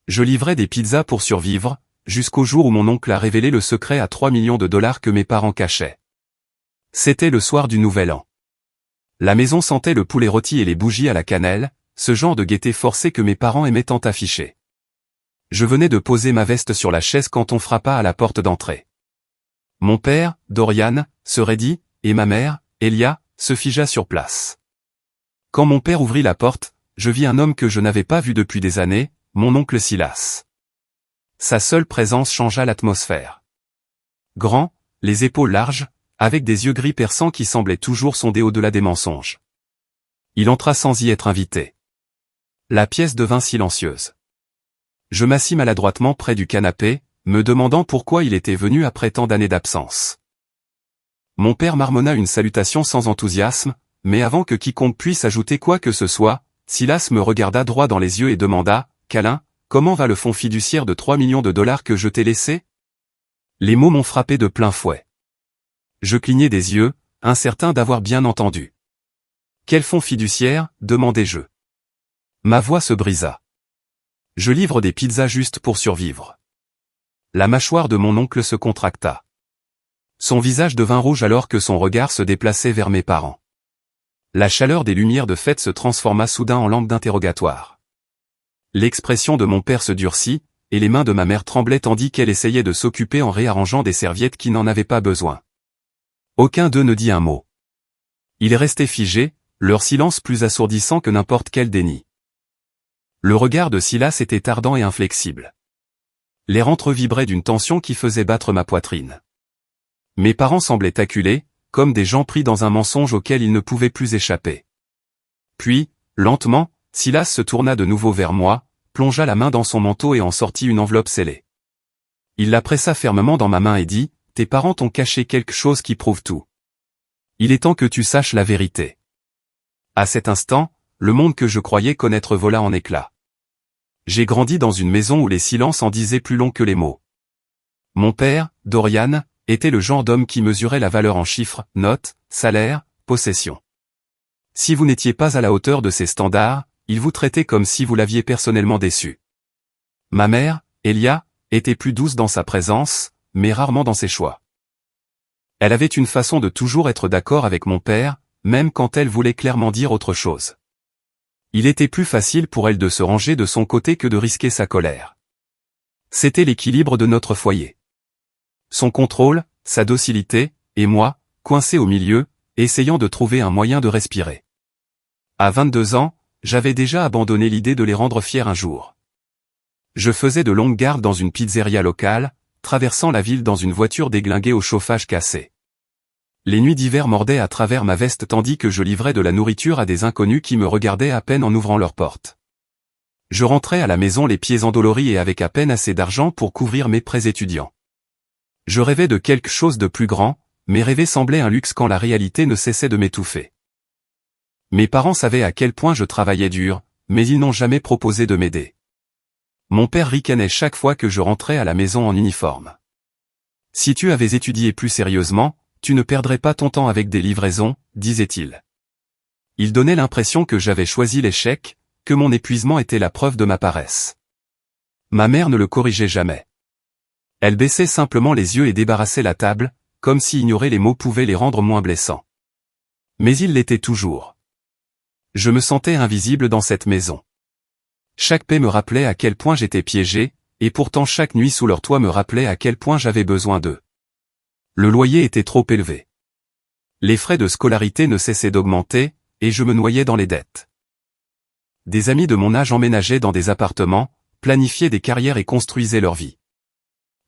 Je livrais des pizzas pour survivre, jusqu'au jour où mon oncle a révélé le secret à 3 millions de dollars que mes parents cachaient. C'était le soir du Nouvel An. La maison sentait le poulet rôti et les bougies à la cannelle, ce genre de gaieté forcée que mes parents aimaient tant afficher. Je venais de poser ma veste sur la chaise quand on frappa à la porte d'entrée. Mon père, Dorian, se raidit, et ma mère, Elia, se figea sur place. Quand mon père ouvrit la porte, je vis un homme que je n'avais pas vu depuis des années, mon oncle Silas. Sa seule présence changea l'atmosphère. Grand, les épaules larges, avec des yeux gris perçants qui semblaient toujours sonder au-delà des mensonges. Il entra sans y être invité. La pièce devint silencieuse. Je m'assis maladroitement près du canapé, me demandant pourquoi il était venu après tant d'années d'absence. Mon père marmonna une salutation sans enthousiasme, mais avant que quiconque puisse ajouter quoi que ce soit, Silas me regarda droit dans les yeux et demanda, « Câlin, comment va le fonds fiduciaire de 3 millions de dollars que je t'ai laissé ?» Les mots m'ont frappé de plein fouet. Je clignai des yeux, incertain d'avoir bien entendu. « Quel fonds fiduciaire ?» demandai-je. Ma voix se brisa. Je livre des pizzas juste pour survivre. La mâchoire de mon oncle se contracta. Son visage devint rouge alors que son regard se déplaçait vers mes parents. La chaleur des lumières de fête se transforma soudain en lampe d'interrogatoire. L'expression de mon père se durcit, et les mains de ma mère tremblaient tandis qu'elle essayait de s'occuper en réarrangeant des serviettes qui n'en avaient pas besoin. Aucun d'eux ne dit un mot. Ils restaient figés, leur silence plus assourdissant que n'importe quel déni. Le regard de Silas était ardent et inflexible. L'air entrevibrait d'une tension qui faisait battre ma poitrine. Mes parents semblaient acculés, comme des gens pris dans un mensonge auquel ils ne pouvaient plus échapper. Puis, lentement, Silas se tourna de nouveau vers moi, plongea la main dans son manteau et en sortit une enveloppe scellée. Il la pressa fermement dans ma main et dit, « Tes parents t'ont caché quelque chose qui prouve tout. Il est temps que tu saches la vérité. » À cet instant, le monde que je croyais connaître vola en éclats. J'ai grandi dans une maison où les silences en disaient plus long que les mots. Mon père, Dorian, était le genre d'homme qui mesurait la valeur en chiffres, notes, salaires, possessions. Si vous n'étiez pas à la hauteur de ces standards, il vous traitait comme si vous l'aviez personnellement déçu. Ma mère, Elia, était plus douce dans sa présence, mais rarement dans ses choix. Elle avait une façon de toujours être d'accord avec mon père, même quand elle voulait clairement dire autre chose. Il était plus facile pour elle de se ranger de son côté que de risquer sa colère. C'était l'équilibre de notre foyer. Son contrôle, sa docilité, et moi, coincé au milieu, essayant de trouver un moyen de respirer. À 22 ans, j'avais déjà abandonné l'idée de les rendre fiers un jour. Je faisais de longues gardes dans une pizzeria locale, traversant la ville dans une voiture déglinguée au chauffage cassé. Les nuits d'hiver mordaient à travers ma veste tandis que je livrais de la nourriture à des inconnus qui me regardaient à peine en ouvrant leurs portes. Je rentrais à la maison les pieds endoloris et avec à peine assez d'argent pour couvrir mes prêts étudiants. Je rêvais de quelque chose de plus grand, mais rêver semblait un luxe quand la réalité ne cessait de m'étouffer. Mes parents savaient à quel point je travaillais dur, mais ils n'ont jamais proposé de m'aider. Mon père ricanait chaque fois que je rentrais à la maison en uniforme. Si tu avais étudié plus sérieusement, tu ne perdrais pas ton temps avec des livraisons, disait-il. Il donnait l'impression que j'avais choisi l'échec, que mon épuisement était la preuve de ma paresse. Ma mère ne le corrigeait jamais. Elle baissait simplement les yeux et débarrassait la table, comme si ignorer les mots pouvait les rendre moins blessants. Mais il l'était toujours. Je me sentais invisible dans cette maison. Chaque paix me rappelait à quel point j'étais piégé, et pourtant chaque nuit sous leur toit me rappelait à quel point j'avais besoin d'eux. Le loyer était trop élevé. Les frais de scolarité ne cessaient d'augmenter, et je me noyais dans les dettes. Des amis de mon âge emménageaient dans des appartements, planifiaient des carrières et construisaient leur vie.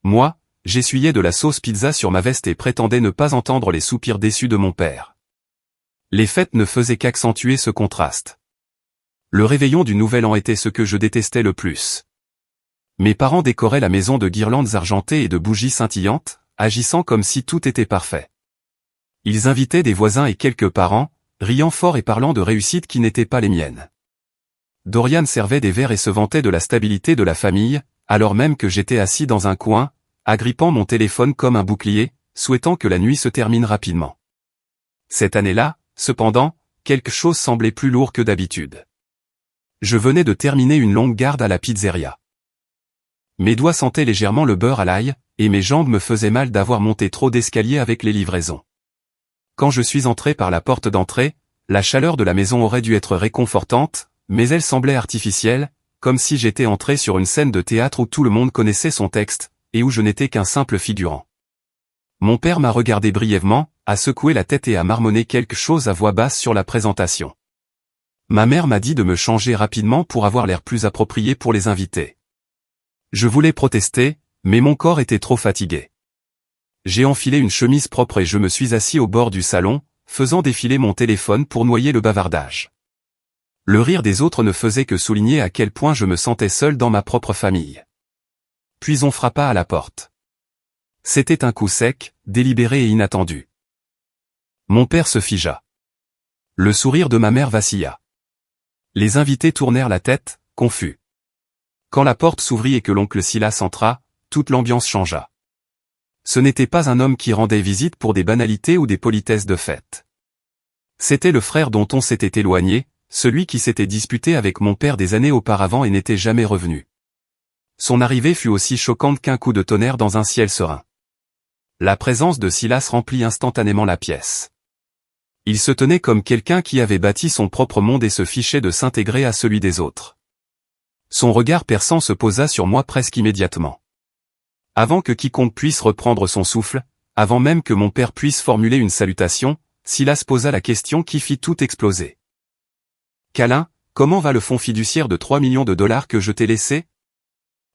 Moi, j'essuyais de la sauce pizza sur ma veste et prétendais ne pas entendre les soupirs déçus de mon père. Les fêtes ne faisaient qu'accentuer ce contraste. Le réveillon du Nouvel An était ce que je détestais le plus. Mes parents décoraient la maison de guirlandes argentées et de bougies scintillantes, agissant comme si tout était parfait. Ils invitaient des voisins et quelques parents, riant fort et parlant de réussites qui n'étaient pas les miennes. Dorian servait des verres et se vantait de la stabilité de la famille, alors même que j'étais assis dans un coin, agrippant mon téléphone comme un bouclier, souhaitant que la nuit se termine rapidement. Cette année-là, cependant, quelque chose semblait plus lourd que d'habitude. Je venais de terminer une longue garde à la pizzeria. Mes doigts sentaient légèrement le beurre à l'ail, et mes jambes me faisaient mal d'avoir monté trop d'escaliers avec les livraisons. Quand je suis entré par la porte d'entrée, la chaleur de la maison aurait dû être réconfortante, mais elle semblait artificielle, comme si j'étais entré sur une scène de théâtre où tout le monde connaissait son texte, et où je n'étais qu'un simple figurant. Mon père m'a regardé brièvement, a secoué la tête et a marmonné quelque chose à voix basse sur la présentation. Ma mère m'a dit de me changer rapidement pour avoir l'air plus approprié pour les invités. Je voulais protester, mais mon corps était trop fatigué. J'ai enfilé une chemise propre et je me suis assis au bord du salon, faisant défiler mon téléphone pour noyer le bavardage. Le rire des autres ne faisait que souligner à quel point je me sentais seul dans ma propre famille. Puis on frappa à la porte. C'était un coup sec, délibéré et inattendu. Mon père se figea. Le sourire de ma mère vacilla. Les invités tournèrent la tête, confus. Quand la porte s'ouvrit et que l'oncle Silas entra, toute l'ambiance changea. Ce n'était pas un homme qui rendait visite pour des banalités ou des politesses de fête. C'était le frère dont on s'était éloigné, celui qui s'était disputé avec mon père des années auparavant et n'était jamais revenu. Son arrivée fut aussi choquante qu'un coup de tonnerre dans un ciel serein. La présence de Silas remplit instantanément la pièce. Il se tenait comme quelqu'un qui avait bâti son propre monde et se fichait de s'intégrer à celui des autres. Son regard perçant se posa sur moi presque immédiatement. Avant que quiconque puisse reprendre son souffle, avant même que mon père puisse formuler une salutation, Silas posa la question qui fit tout exploser. « Câlin, comment va le fonds fiduciaire de 3 millions de dollars que je t'ai laissé ?»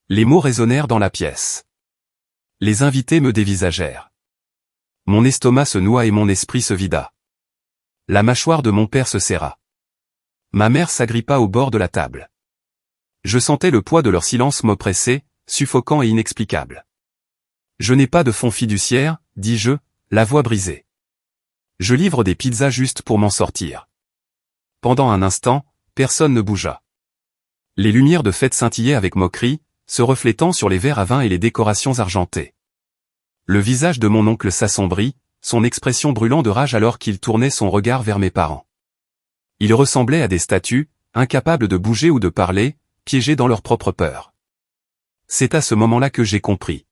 Les mots résonnèrent dans la pièce. Les invités me dévisagèrent. Mon estomac se noua et mon esprit se vida. La mâchoire de mon père se serra. Ma mère s'agrippa au bord de la table. Je sentais le poids de leur silence m'oppresser, suffocant et inexplicable. « Je n'ai pas de fonds fiduciaire, dis-je, la voix brisée. Je livre des pizzas juste pour m'en sortir. » Pendant un instant, personne ne bougea. Les lumières de fête scintillaient avec moquerie, se reflétant sur les verres à vin et les décorations argentées. Le visage de mon oncle s'assombrit, son expression brûlant de rage alors qu'il tournait son regard vers mes parents. Ils ressemblaient à des statues, incapables de bouger ou de parler, piégés dans leur propre peur. C'est à ce moment-là que j'ai compris.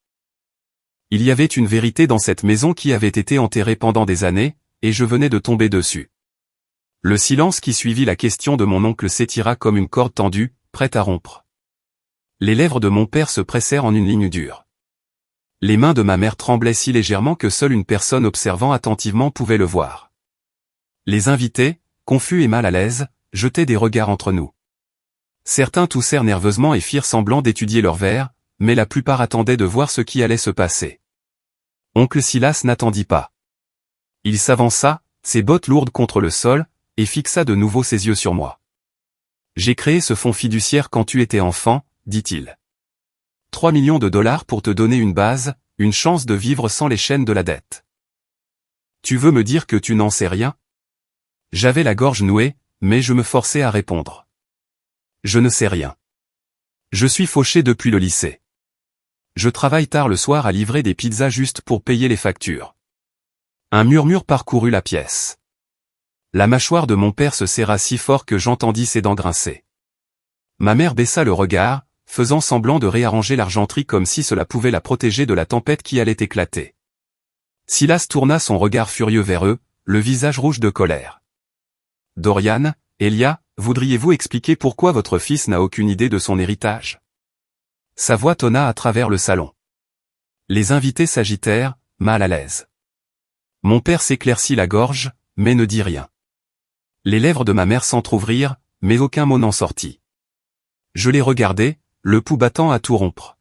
Il y avait une vérité dans cette maison qui avait été enterrée pendant des années, et je venais de tomber dessus. Le silence qui suivit la question de mon oncle s'étira comme une corde tendue, prête à rompre. Les lèvres de mon père se pressèrent en une ligne dure. Les mains de ma mère tremblaient si légèrement que seule une personne observant attentivement pouvait le voir. Les invités, confus et mal à l'aise, jetaient des regards entre nous. Certains toussèrent nerveusement et firent semblant d'étudier leurs verres, mais la plupart attendaient de voir ce qui allait se passer. Oncle Silas n'attendit pas. Il s'avança, ses bottes lourdes contre le sol, et fixa de nouveau ses yeux sur moi. « J'ai créé ce fonds fiduciaire quand tu étais enfant, » dit-il. 3 millions de dollars pour te donner une base, une chance de vivre sans les chaînes de la dette. Tu veux me dire que tu n'en sais rien? J'avais la gorge nouée, mais je me forçais à répondre. Je ne sais rien. Je suis fauché depuis le lycée. Je travaille tard le soir à livrer des pizzas juste pour payer les factures. Un murmure parcourut la pièce. La mâchoire de mon père se serra si fort que j'entendis ses dents grincer. Ma mère baissa le regard, faisant semblant de réarranger l'argenterie comme si cela pouvait la protéger de la tempête qui allait éclater. Silas tourna son regard furieux vers eux, le visage rouge de colère. « Dorian, Elia, voudriez-vous expliquer pourquoi votre fils n'a aucune idée de son héritage ?» Sa voix tonna à travers le salon. Les invités s'agitèrent, mal à l'aise. Mon père s'éclaircit la gorge, mais ne dit rien. Les lèvres de ma mère s'entr'ouvrirent, mais aucun mot n'en sortit. Je les regardais, le pouls battant à tout rompre.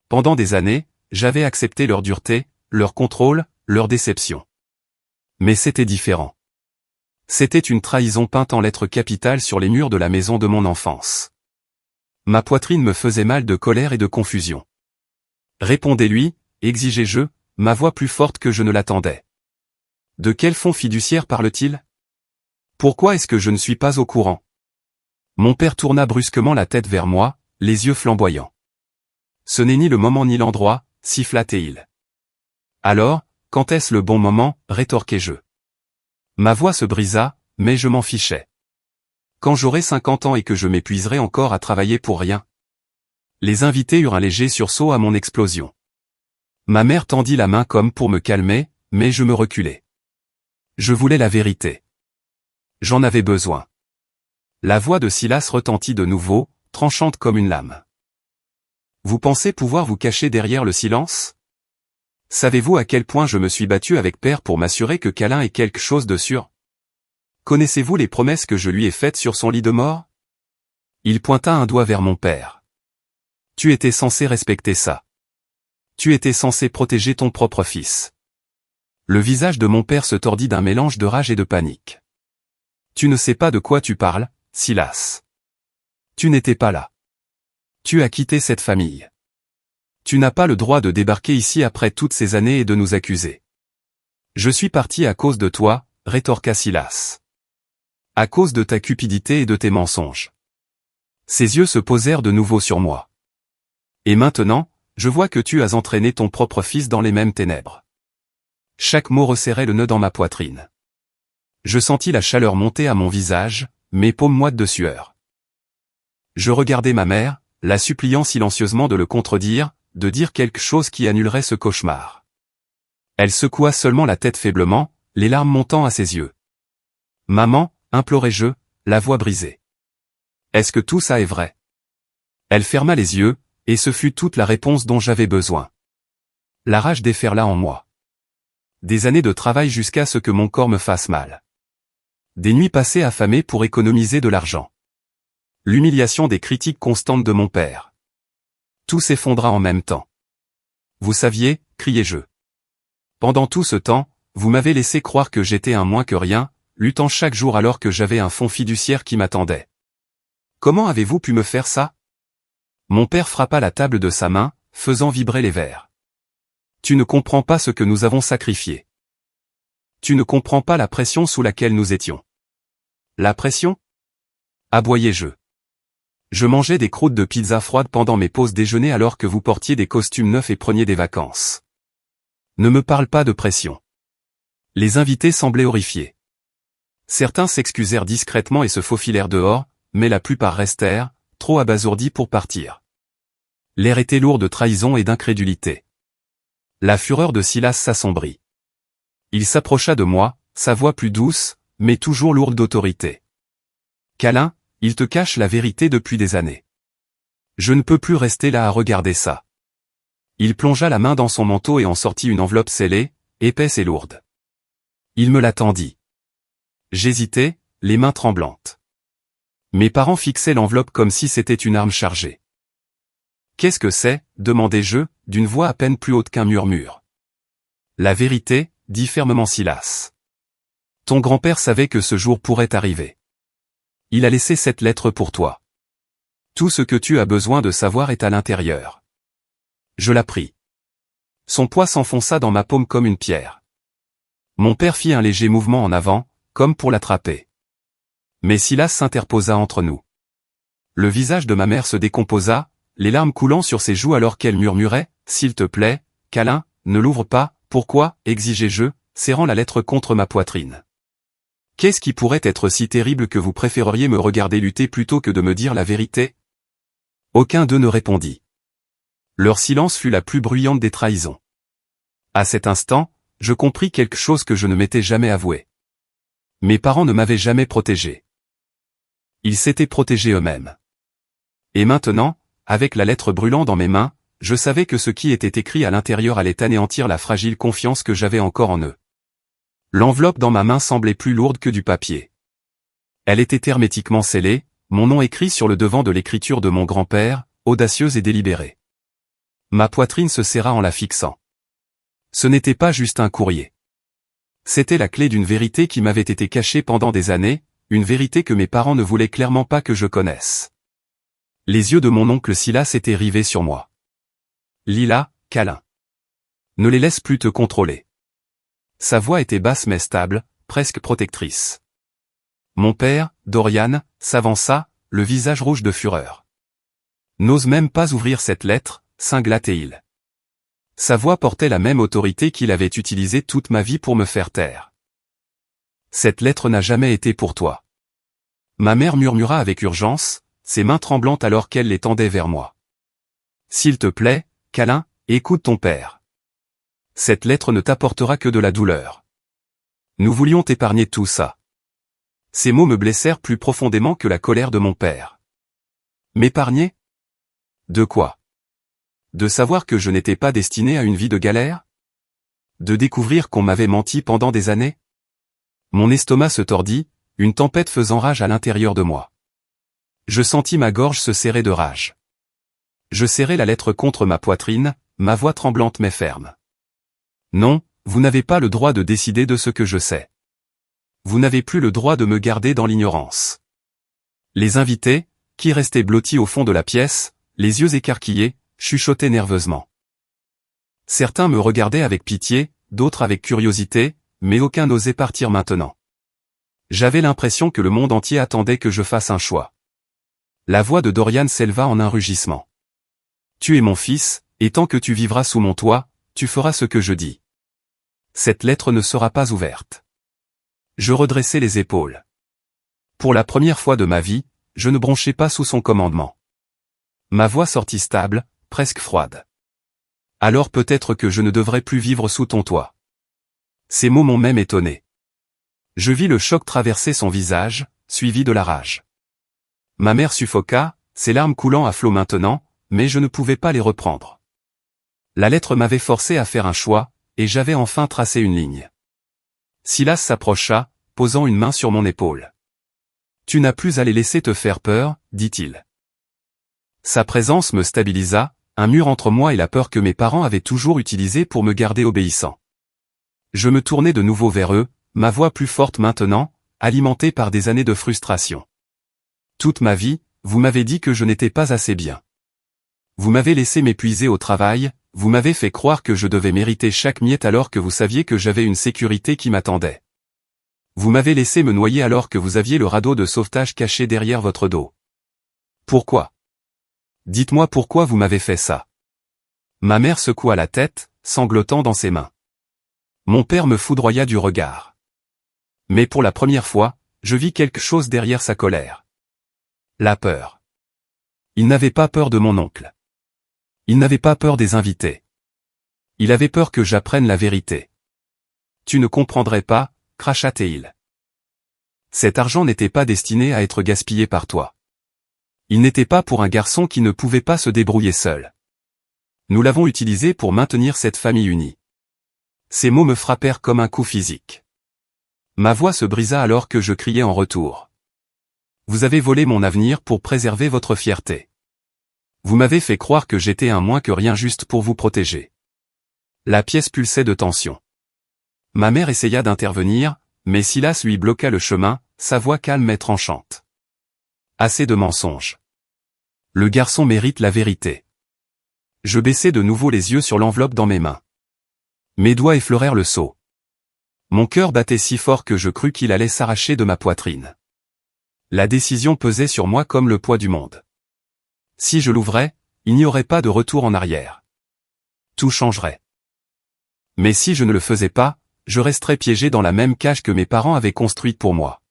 Pendant des années, j'avais accepté leur dureté, leur contrôle, leur déception. Mais c'était différent. C'était une trahison peinte en lettres capitales sur les murs de la maison de mon enfance. Ma poitrine me faisait mal de colère et de confusion. « Répondez-lui » exigeai-je, ma voix plus forte que je ne l'attendais. De quel fonds fiduciaire parle-t-il? Pourquoi est-ce que je ne suis pas au courant? Mon père tourna brusquement la tête vers moi, les yeux flamboyants. Ce n'est ni le moment ni l'endroit, siffla-t-il. Alors, quand est-ce le bon moment, rétorquai-je. Ma voix se brisa, mais je m'en fichais. Quand j'aurai 50 ans et que je m'épuiserai encore à travailler pour rien. Les invités eurent un léger sursaut à mon explosion. Ma mère tendit la main comme pour me calmer, mais je me reculai. Je voulais la vérité. J'en avais besoin. La voix de Silas retentit de nouveau, tranchante comme une lame. Vous pensez pouvoir vous cacher derrière le silence? Savez-vous à quel point je me suis battu avec Père pour m'assurer que Câlin est quelque chose de sûr? Connaissez-vous les promesses que je lui ai faites sur son lit de mort? Il pointa un doigt vers mon père. Tu étais censé respecter ça. Tu étais censé protéger ton propre fils. Le visage de mon père se tordit d'un mélange de rage et de panique. Tu ne sais pas de quoi tu parles, Silas. Tu n'étais pas là. Tu as quitté cette famille. Tu n'as pas le droit de débarquer ici après toutes ces années et de nous accuser. Je suis parti à cause de toi, rétorqua Silas. À cause de ta cupidité et de tes mensonges. Ses yeux se posèrent de nouveau sur moi. Et maintenant, je vois que tu as entraîné ton propre fils dans les mêmes ténèbres. Chaque mot resserrait le nœud dans ma poitrine. Je sentis la chaleur monter à mon visage, mes paumes moites de sueur. Je regardai ma mère, la suppliant silencieusement de le contredire, de dire quelque chose qui annulerait ce cauchemar. Elle secoua seulement la tête faiblement, les larmes montant à ses yeux. Maman, implorai-je, la voix brisée. Est-ce que tout ça est vrai? Elle ferma les yeux, et ce fut toute la réponse dont j'avais besoin. La rage déferla en moi. Des années de travail jusqu'à ce que mon corps me fasse mal. Des nuits passées affamées pour économiser de l'argent. L'humiliation des critiques constantes de mon père. Tout s'effondra en même temps. Vous saviez, criai-je. Pendant tout ce temps, vous m'avez laissé croire que j'étais un moins que rien, luttant chaque jour alors que j'avais un fonds fiduciaire qui m'attendait. Comment avez-vous pu me faire ça? Mon père frappa la table de sa main, faisant vibrer les verres. Tu ne comprends pas ce que nous avons sacrifié. Tu ne comprends pas la pression sous laquelle nous étions. La pression? Aboyai-je. Je mangeais des croûtes de pizza froides pendant mes pauses déjeuner alors que vous portiez des costumes neufs et preniez des vacances. Ne me parle pas de pression. Les invités semblaient horrifiés. Certains s'excusèrent discrètement et se faufilèrent dehors, mais la plupart restèrent, trop abasourdis pour partir. L'air était lourd de trahison et d'incrédulité. La fureur de Silas s'assombrit. Il s'approcha de moi, sa voix plus douce, mais toujours lourde d'autorité. Câlin, il te cache la vérité depuis des années. Je ne peux plus rester là à regarder ça. Il plongea la main dans son manteau et en sortit une enveloppe scellée, épaisse et lourde. Il me la tendit. J'hésitais, les mains tremblantes. Mes parents fixaient l'enveloppe comme si c'était une arme chargée. Qu'est-ce que c'est? Demandai-je, d'une voix à peine plus haute qu'un murmure. La vérité, dit fermement Silas. Ton grand-père savait que ce jour pourrait arriver. Il a laissé cette lettre pour toi. Tout ce que tu as besoin de savoir est à l'intérieur. Je la pris. Son poids s'enfonça dans ma paume comme une pierre. Mon père fit un léger mouvement en avant, comme pour l'attraper. Mais Silas s'interposa entre nous. Le visage de ma mère se décomposa, les larmes coulant sur ses joues alors qu'elle murmurait, « S'il te plaît, Câlin, ne l'ouvre pas, pourquoi ?» exigeai-je, serrant la lettre contre ma poitrine. Qu'est-ce qui pourrait être si terrible que vous préféreriez me regarder lutter plutôt que de me dire la vérité? Aucun d'eux ne répondit. Leur silence fut la plus bruyante des trahisons. À cet instant, je compris quelque chose que je ne m'étais jamais avoué. Mes parents ne m'avaient jamais protégé. Ils s'étaient protégés eux-mêmes. Et maintenant, avec la lettre brûlant dans mes mains, je savais que ce qui était écrit à l'intérieur allait anéantir la fragile confiance que j'avais encore en eux. L'enveloppe dans ma main semblait plus lourde que du papier. Elle était hermétiquement scellée, mon nom écrit sur le devant de l'écriture de mon grand-père, audacieuse et délibérée. Ma poitrine se serra en la fixant. Ce n'était pas juste un courrier. C'était la clé d'une vérité qui m'avait été cachée pendant des années, une vérité que mes parents ne voulaient clairement pas que je connaisse. Les yeux de mon oncle Silas étaient rivés sur moi. Lila, Câlin. Ne les laisse plus te contrôler. Sa voix était basse mais stable, presque protectrice. Mon père, Dorian, s'avança, le visage rouge de fureur. N'ose même pas ouvrir cette lettre, cingla-t-il. Sa voix portait la même autorité qu'il avait utilisée toute ma vie pour me faire taire. Cette lettre n'a jamais été pour toi. Ma mère murmura avec urgence, ses mains tremblantes alors qu'elle les tendait vers moi. S'il te plaît, câlin, écoute ton père. Cette lettre ne t'apportera que de la douleur. Nous voulions t'épargner tout ça. Ces mots me blessèrent plus profondément que la colère de mon père. M'épargner? De quoi? De savoir que je n'étais pas destiné à une vie de galère? De découvrir qu'on m'avait menti pendant des années? Mon estomac se tordit, une tempête faisant rage à l'intérieur de moi. Je sentis ma gorge se serrer de rage. Je serrai la lettre contre ma poitrine, ma voix tremblante mais ferme. Non, vous n'avez pas le droit de décider de ce que je sais. Vous n'avez plus le droit de me garder dans l'ignorance. Les invités, qui restaient blottis au fond de la pièce, les yeux écarquillés, chuchotaient nerveusement. Certains me regardaient avec pitié, d'autres avec curiosité, mais aucun n'osait partir maintenant. J'avais l'impression que le monde entier attendait que je fasse un choix. La voix de Dorian s'éleva en un rugissement. Tu es mon fils, et tant que tu vivras sous mon toit, tu feras ce que je dis. Cette lettre ne sera pas ouverte. Je redressai les épaules. Pour la première fois de ma vie, je ne bronchais pas sous son commandement. Ma voix sortit stable, presque froide. Alors peut-être que je ne devrais plus vivre sous ton toit. Ces mots m'ont même étonné. Je vis le choc traverser son visage, suivi de la rage. Ma mère suffoqua, ses larmes coulant à flot maintenant, mais je ne pouvais pas les reprendre. La lettre m'avait forcé à faire un choix, et j'avais enfin tracé une ligne. Silas s'approcha, posant une main sur mon épaule. « Tu n'as plus à les laisser te faire peur, dit-il. » Sa présence me stabilisa, un mur entre moi et la peur que mes parents avaient toujours utilisée pour me garder obéissant. Je me tournai de nouveau vers eux, ma voix plus forte maintenant, alimentée par des années de frustration. Toute ma vie, vous m'avez dit que je n'étais pas assez bien. Vous m'avez laissé m'épuiser au travail, vous m'avez fait croire que je devais mériter chaque miette alors que vous saviez que j'avais une sécurité qui m'attendait. Vous m'avez laissé me noyer alors que vous aviez le radeau de sauvetage caché derrière votre dos. Pourquoi? Dites-moi pourquoi vous m'avez fait ça. Ma mère secoua la tête, sanglotant dans ses mains. Mon père me foudroya du regard. Mais pour la première fois, je vis quelque chose derrière sa colère. La peur. Il n'avait pas peur de mon oncle. Il n'avait pas peur des invités. Il avait peur que j'apprenne la vérité. Tu ne comprendrais pas, cracha-t-il. Cet argent n'était pas destiné à être gaspillé par toi. Il n'était pas pour un garçon qui ne pouvait pas se débrouiller seul. Nous l'avons utilisé pour maintenir cette famille unie. Ces mots me frappèrent comme un coup physique. Ma voix se brisa alors que je criai en retour. Vous avez volé mon avenir pour préserver votre fierté. Vous m'avez fait croire que j'étais un moins que rien juste pour vous protéger. La pièce pulsait de tension. Ma mère essaya d'intervenir, mais Silas lui bloqua le chemin, sa voix calme et tranchante. Assez de mensonges. Le garçon mérite la vérité. Je baissai de nouveau les yeux sur l'enveloppe dans mes mains. Mes doigts effleurèrent le seau. Mon cœur battait si fort que je crus qu'il allait s'arracher de ma poitrine. La décision pesait sur moi comme le poids du monde. Si je l'ouvrais, il n'y aurait pas de retour en arrière. Tout changerait. Mais si je ne le faisais pas, je resterais piégé dans la même cage que mes parents avaient construite pour moi.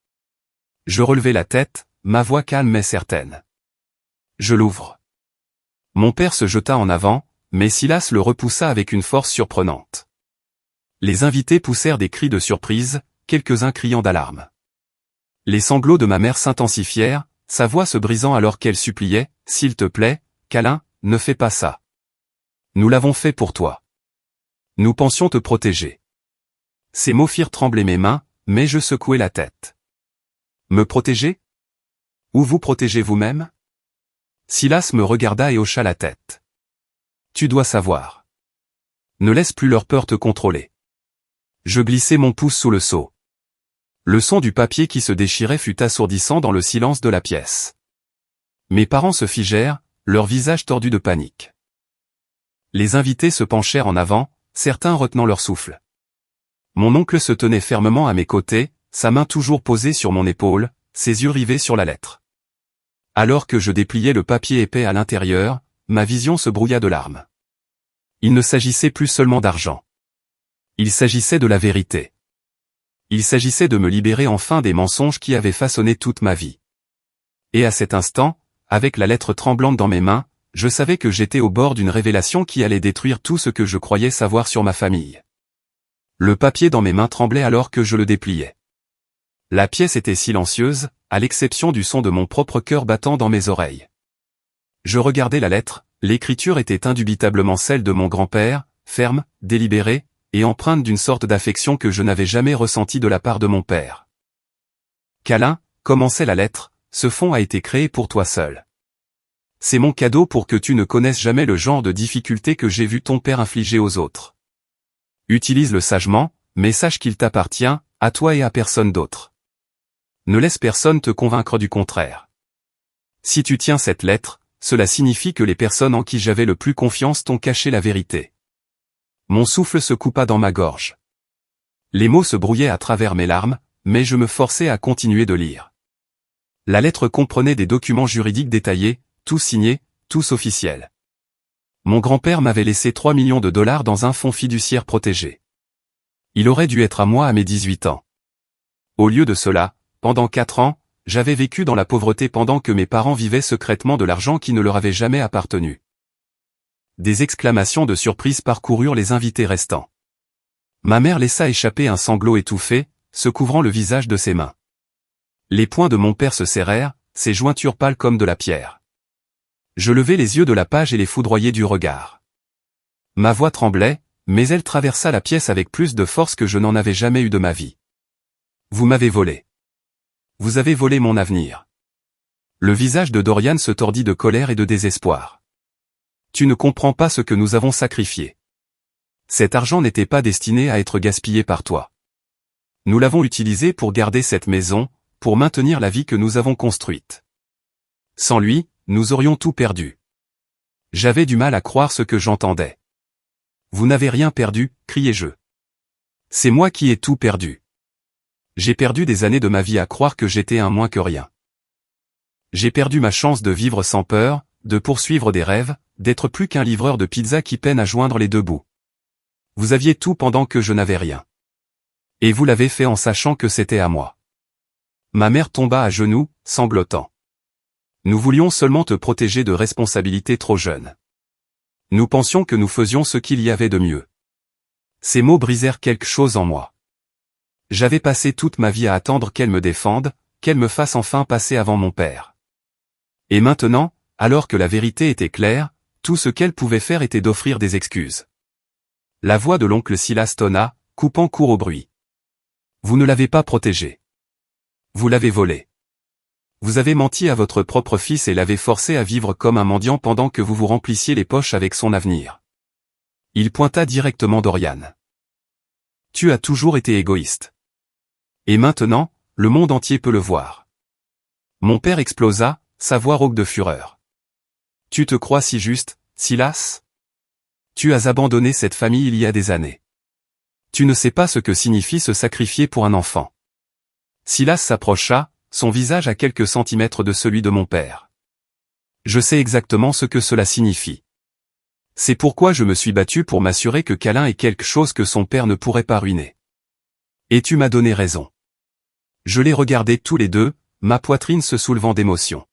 Je relevai la tête, ma voix calme mais certaine. Je l'ouvre. Mon père se jeta en avant, mais Silas le repoussa avec une force surprenante. Les invités poussèrent des cris de surprise, quelques-uns criant d'alarme. Les sanglots de ma mère s'intensifièrent, sa voix se brisant alors qu'elle suppliait, « S'il te plaît, câlin, ne fais pas ça. Nous l'avons fait pour toi. Nous pensions te protéger. » Ces mots firent trembler mes mains, mais je secouai la tête. Me protéger? Ou vous protéger vous-même? Silas me regarda et hocha la tête. Tu dois savoir. Ne laisse plus leur peur te contrôler. Je glissai mon pouce sous le seau. Le son du papier qui se déchirait fut assourdissant dans le silence de la pièce. Mes parents se figèrent, leurs visages tordus de panique. Les invités se penchèrent en avant, certains retenant leur souffle. Mon oncle se tenait fermement à mes côtés, sa main toujours posée sur mon épaule, ses yeux rivés sur la lettre. Alors que je dépliais le papier épais à l'intérieur, ma vision se brouilla de larmes. Il ne s'agissait plus seulement d'argent. Il s'agissait de la vérité. Il s'agissait de me libérer enfin des mensonges qui avaient façonné toute ma vie. Et à cet instant, avec la lettre tremblante dans mes mains, je savais que j'étais au bord d'une révélation qui allait détruire tout ce que je croyais savoir sur ma famille. Le papier dans mes mains tremblait alors que je le dépliais. La pièce était silencieuse, à l'exception du son de mon propre cœur battant dans mes oreilles. Je regardais la lettre, l'écriture était indubitablement celle de mon grand-père, ferme, délibérée, et empreinte d'une sorte d'affection que je n'avais jamais ressentie de la part de mon père. Câlin, commençait la lettre, ce fonds a été créé pour toi seul. C'est mon cadeau pour que tu ne connaisses jamais le genre de difficultés que j'ai vu ton père infliger aux autres. Utilise-le sagement, mais sache qu'il t'appartient, à toi et à personne d'autre. Ne laisse personne te convaincre du contraire. Si tu tiens cette lettre, cela signifie que les personnes en qui j'avais le plus confiance t'ont caché la vérité. Mon souffle se coupa dans ma gorge. Les mots se brouillaient à travers mes larmes, mais je me forçais à continuer de lire. La lettre comprenait des documents juridiques détaillés, tous signés, tous officiels. Mon grand-père m'avait laissé 3 millions de dollars dans un fonds fiduciaire protégé. Il aurait dû être à moi à mes 18 ans. Au lieu de cela, pendant 4 ans, j'avais vécu dans la pauvreté pendant que mes parents vivaient secrètement de l'argent qui ne leur avait jamais appartenu. Des exclamations de surprise parcoururent les invités restants. Ma mère laissa échapper un sanglot étouffé, se couvrant le visage de ses mains. Les poings de mon père se serrèrent, ses jointures pâles comme de la pierre. Je levai les yeux de la page et les foudroyai du regard. Ma voix tremblait, mais elle traversa la pièce avec plus de force que je n'en avais jamais eu de ma vie. Vous m'avez volé. Vous avez volé mon avenir. Le visage de Dorian se tordit de colère et de désespoir. Tu ne comprends pas ce que nous avons sacrifié. Cet argent n'était pas destiné à être gaspillé par toi. Nous l'avons utilisé pour garder cette maison, pour maintenir la vie que nous avons construite. Sans lui, nous aurions tout perdu. J'avais du mal à croire ce que j'entendais. Vous n'avez rien perdu, criai-je. C'est moi qui ai tout perdu. J'ai perdu des années de ma vie à croire que j'étais un moins que rien. J'ai perdu ma chance de vivre sans peur, de poursuivre des rêves, d'être plus qu'un livreur de pizza qui peine à joindre les deux bouts. Vous aviez tout pendant que je n'avais rien. Et vous l'avez fait en sachant que c'était à moi. Ma mère tomba à genoux, sanglotant. Nous voulions seulement te protéger de responsabilités trop jeunes. Nous pensions que nous faisions ce qu'il y avait de mieux. Ces mots brisèrent quelque chose en moi. J'avais passé toute ma vie à attendre qu'elle me défende, qu'elle me fasse enfin passer avant mon père. Et maintenant, alors que la vérité était claire, tout ce qu'elle pouvait faire était d'offrir des excuses. La voix de l'oncle Silas tonna, coupant court au bruit. Vous ne l'avez pas protégé. Vous l'avez volé. Vous avez menti à votre propre fils et l'avez forcé à vivre comme un mendiant pendant que vous vous remplissiez les poches avec son avenir. Il pointa directement Dorian. Tu as toujours été égoïste. Et maintenant, le monde entier peut le voir. Mon père explosa, sa voix rauque de fureur. Tu te crois si juste, Silas? Tu as abandonné cette famille il y a des années. Tu ne sais pas ce que signifie se sacrifier pour un enfant. Silas s'approcha, son visage à quelques centimètres de celui de mon père. Je sais exactement ce que cela signifie. C'est pourquoi je me suis battu pour m'assurer que Câlin est quelque chose que son père ne pourrait pas ruiner. Et tu m'as donné raison. Je les regardais tous les deux, ma poitrine se soulevant d'émotion.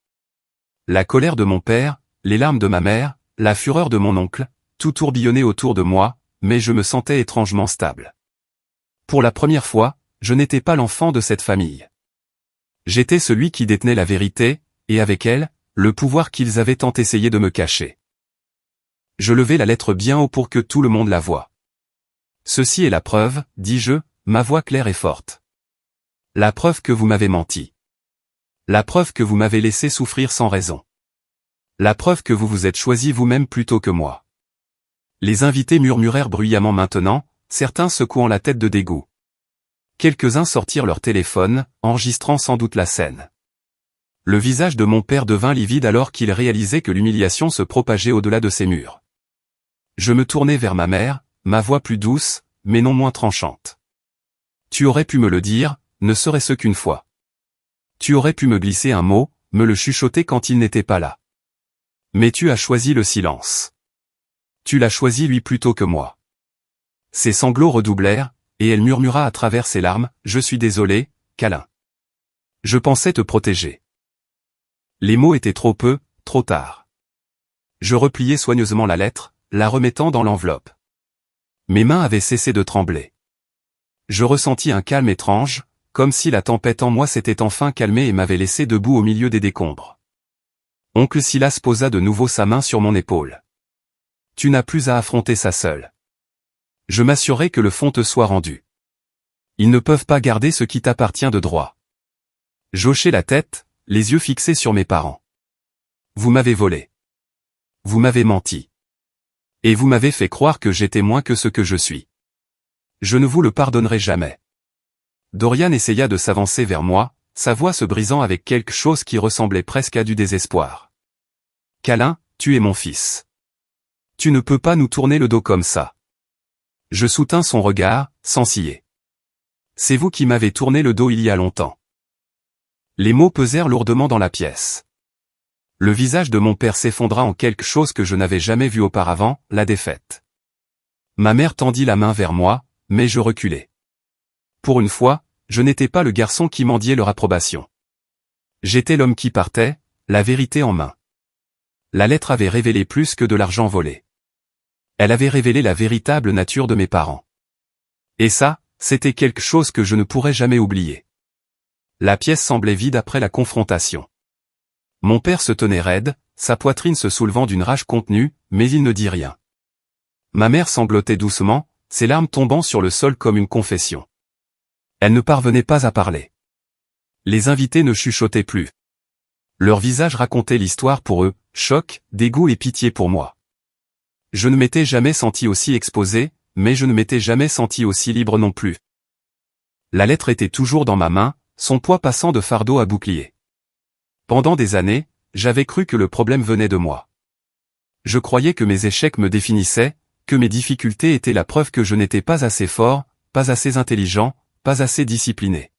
La colère de mon père, les larmes de ma mère, la fureur de mon oncle, tout tourbillonnait autour de moi, mais je me sentais étrangement stable. Pour la première fois, je n'étais pas l'enfant de cette famille. J'étais celui qui détenait la vérité, et avec elle, le pouvoir qu'ils avaient tant essayé de me cacher. Je levai la lettre bien haut pour que tout le monde la voie. Ceci est la preuve, dis-je, ma voix claire et forte. La preuve que vous m'avez menti. La preuve que vous m'avez laissé souffrir sans raison. La preuve que vous vous êtes choisi vous-même plutôt que moi. Les invités murmurèrent bruyamment maintenant, certains secouant la tête de dégoût. Quelques-uns sortirent leur téléphone, enregistrant sans doute la scène. Le visage de mon père devint livide alors qu'il réalisait que l'humiliation se propageait au-delà de ses murs. Je me tournai vers ma mère, ma voix plus douce, mais non moins tranchante. Tu aurais pu me le dire, ne serait-ce qu'une fois. Tu aurais pu me glisser un mot, me le chuchoter quand il n'était pas là. Mais tu as choisi le silence. Tu l'as choisi lui plutôt que moi. Ses sanglots redoublèrent, et elle murmura à travers ses larmes, « Je suis désolé, Câlin. Je pensais te protéger. » Les mots étaient trop peu, trop tard. Je repliai soigneusement la lettre, la remettant dans l'enveloppe. Mes mains avaient cessé de trembler. Je ressentis un calme étrange, comme si la tempête en moi s'était enfin calmée et m'avait laissé debout au milieu des décombres. Oncle Silas posa de nouveau sa main sur mon épaule. Tu n'as plus à affronter ça seul. Je m'assurerai que le fonds te soit rendu. Ils ne peuvent pas garder ce qui t'appartient de droit. J'hochai la tête, les yeux fixés sur mes parents. Vous m'avez volé. Vous m'avez menti. Et vous m'avez fait croire que j'étais moins que ce que je suis. Je ne vous le pardonnerai jamais. Dorian essaya de s'avancer vers moi, sa voix se brisant avec quelque chose qui ressemblait presque à du désespoir. Câlin, tu es mon fils. Tu ne peux pas nous tourner le dos comme ça. Je soutins son regard, sans ciller. C'est vous qui m'avez tourné le dos il y a longtemps. Les mots pesèrent lourdement dans la pièce. Le visage de mon père s'effondra en quelque chose que je n'avais jamais vu auparavant, la défaite. Ma mère tendit la main vers moi, mais je reculai. Pour une fois, je n'étais pas le garçon qui mendiait leur approbation. J'étais l'homme qui partait, la vérité en main. La lettre avait révélé plus que de l'argent volé. Elle avait révélé la véritable nature de mes parents. Et ça, c'était quelque chose que je ne pourrais jamais oublier. La pièce semblait vide après la confrontation. Mon père se tenait raide, sa poitrine se soulevant d'une rage contenue, mais il ne dit rien. Ma mère sanglotait doucement, ses larmes tombant sur le sol comme une confession. Elle ne parvenait pas à parler. Les invités ne chuchotaient plus. Leur visage racontait l'histoire pour eux, choc, dégoût et pitié pour moi. Je ne m'étais jamais senti aussi exposé, mais je ne m'étais jamais senti aussi libre non plus. La lettre était toujours dans ma main, son poids passant de fardeau à bouclier. Pendant des années, j'avais cru que le problème venait de moi. Je croyais que mes échecs me définissaient, que mes difficultés étaient la preuve que je n'étais pas assez fort, pas assez intelligent, pas assez discipliné.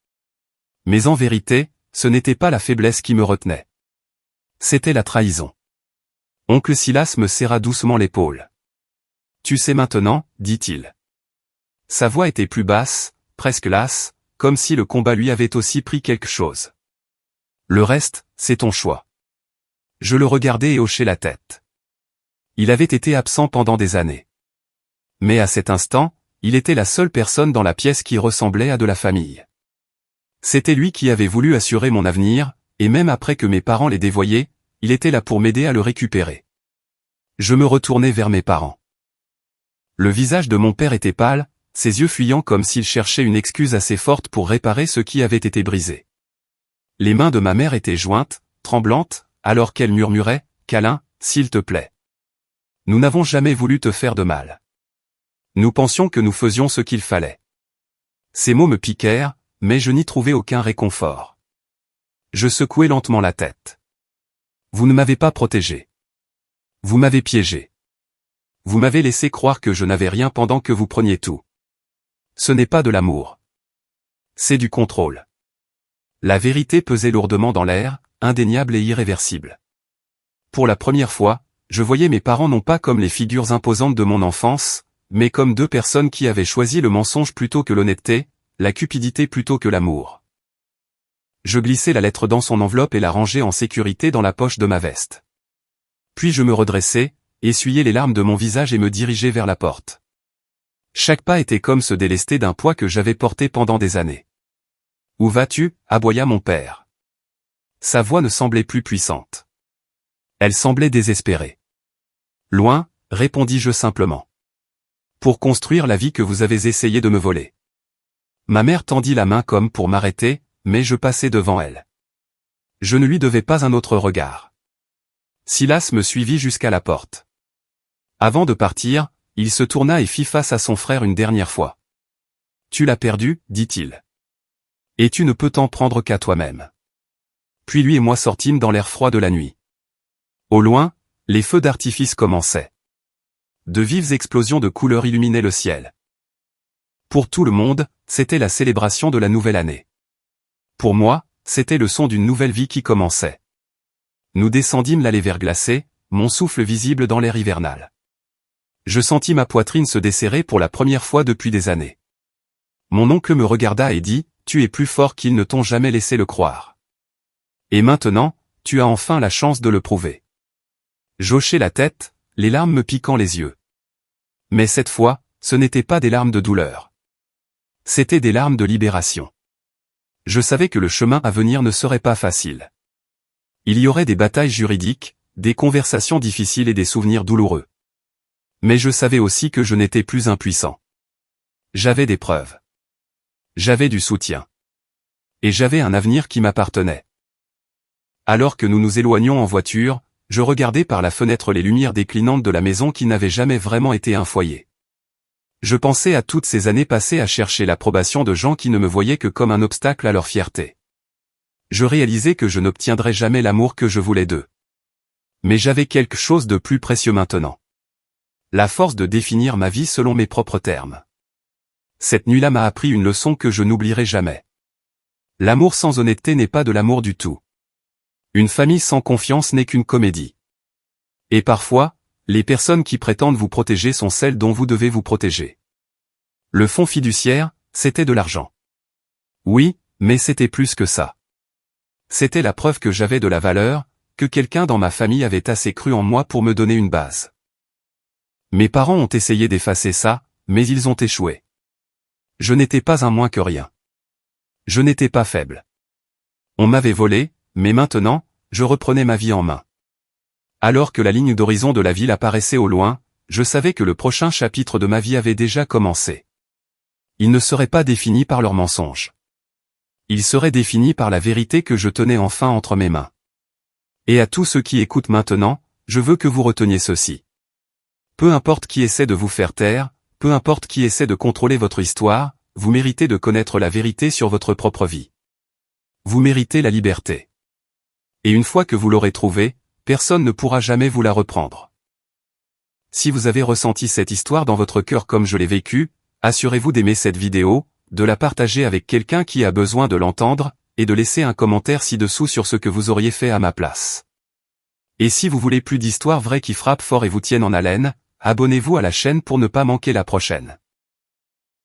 Mais en vérité, ce n'était pas la faiblesse qui me retenait. C'était la trahison. Oncle Silas me serra doucement l'épaule. Tu sais maintenant, dit-il. Sa voix était plus basse, presque lasse, comme si le combat lui avait aussi pris quelque chose. Le reste, c'est ton choix. Je le regardais et hochai la tête. Il avait été absent pendant des années. Mais à cet instant, il était la seule personne dans la pièce qui ressemblait à de la famille. C'était lui qui avait voulu assurer mon avenir, et même après que mes parents l'aient dévoyé, il était là pour m'aider à le récupérer. Je me retournai vers mes parents. Le visage de mon père était pâle, ses yeux fuyants comme s'il cherchait une excuse assez forte pour réparer ce qui avait été brisé. Les mains de ma mère étaient jointes, tremblantes, alors qu'elle murmurait, « Câlin, s'il te plaît. Nous n'avons jamais voulu te faire de mal. Nous pensions que nous faisions ce qu'il fallait. » Ces mots me piquèrent, mais je n'y trouvais aucun réconfort. Je secouai lentement la tête. Vous ne m'avez pas protégé. Vous m'avez piégé. Vous m'avez laissé croire que je n'avais rien pendant que vous preniez tout. Ce n'est pas de l'amour. C'est du contrôle. La vérité pesait lourdement dans l'air, indéniable et irréversible. Pour la première fois, je voyais mes parents non pas comme les figures imposantes de mon enfance, mais comme deux personnes qui avaient choisi le mensonge plutôt que l'honnêteté, la cupidité plutôt que l'amour. Je glissai la lettre dans son enveloppe et la rangeai en sécurité dans la poche de ma veste. Puis je me redressai, essuyai les larmes de mon visage et me dirigeai vers la porte. Chaque pas était comme se délester d'un poids que j'avais porté pendant des années. « Où vas-tu » aboya mon père. Sa voix ne semblait plus puissante. Elle semblait désespérée. « Loin » répondis-je simplement. « Pour construire la vie que vous avez essayé de me voler. » Ma mère tendit la main comme pour m'arrêter, mais je passai devant elle. Je ne lui devais pas un autre regard. Silas me suivit jusqu'à la porte. Avant de partir, il se tourna et fit face à son frère une dernière fois. « Tu l'as perdu » dit-il. « Et tu ne peux t'en prendre qu'à toi-même. » Puis lui et moi sortîmes dans l'air froid de la nuit. Au loin, les feux d'artifice commençaient. De vives explosions de couleurs illuminaient le ciel. Pour tout le monde, c'était la célébration de la nouvelle année. Pour moi, c'était le son d'une nouvelle vie qui commençait. Nous descendîmes l'allée verglacée, mon souffle visible dans l'air hivernal. Je sentis ma poitrine se desserrer pour la première fois depuis des années. Mon oncle me regarda et dit, « Tu es plus fort qu'ils ne t'ont jamais laissé le croire. Et maintenant, tu as enfin la chance de le prouver. » J'hochai la tête, les larmes me piquant les yeux. Mais cette fois, ce n'étaient pas des larmes de douleur. C'étaient des larmes de libération. Je savais que le chemin à venir ne serait pas facile. Il y aurait des batailles juridiques, des conversations difficiles et des souvenirs douloureux. Mais je savais aussi que je n'étais plus impuissant. J'avais des preuves. J'avais du soutien. Et j'avais un avenir qui m'appartenait. Alors que nous nous éloignions en voiture, je regardais par la fenêtre les lumières déclinantes de la maison qui n'avait jamais vraiment été un foyer. Je pensais à toutes ces années passées à chercher l'approbation de gens qui ne me voyaient que comme un obstacle à leur fierté. Je réalisais que je n'obtiendrais jamais l'amour que je voulais d'eux. Mais j'avais quelque chose de plus précieux maintenant. La force de définir ma vie selon mes propres termes. Cette nuit-là m'a appris une leçon que je n'oublierai jamais. L'amour sans honnêteté n'est pas de l'amour du tout. Une famille sans confiance n'est qu'une comédie. Et parfois, les personnes qui prétendent vous protéger sont celles dont vous devez vous protéger. Le fonds fiduciaire, c'était de l'argent. Oui, mais c'était plus que ça. C'était la preuve que j'avais de la valeur, que quelqu'un dans ma famille avait assez cru en moi pour me donner une base. Mes parents ont essayé d'effacer ça, mais ils ont échoué. Je n'étais pas un moins que rien. Je n'étais pas faible. On m'avait volé, mais maintenant, je reprenais ma vie en main. Alors que la ligne d'horizon de la ville apparaissait au loin, je savais que le prochain chapitre de ma vie avait déjà commencé. Il ne serait pas défini par leurs mensonges. Il serait défini par la vérité que je tenais enfin entre mes mains. Et à tous ceux qui écoutent maintenant, je veux que vous reteniez ceci. Peu importe qui essaie de vous faire taire, peu importe qui essaie de contrôler votre histoire, vous méritez de connaître la vérité sur votre propre vie. Vous méritez la liberté. Et une fois que vous l'aurez trouvée, personne ne pourra jamais vous la reprendre. Si vous avez ressenti cette histoire dans votre cœur comme je l'ai vécu, assurez-vous d'aimer cette vidéo, de la partager avec quelqu'un qui a besoin de l'entendre, et de laisser un commentaire ci-dessous sur ce que vous auriez fait à ma place. Et si vous voulez plus d'histoires vraies qui frappent fort et vous tiennent en haleine, abonnez-vous à la chaîne pour ne pas manquer la prochaine.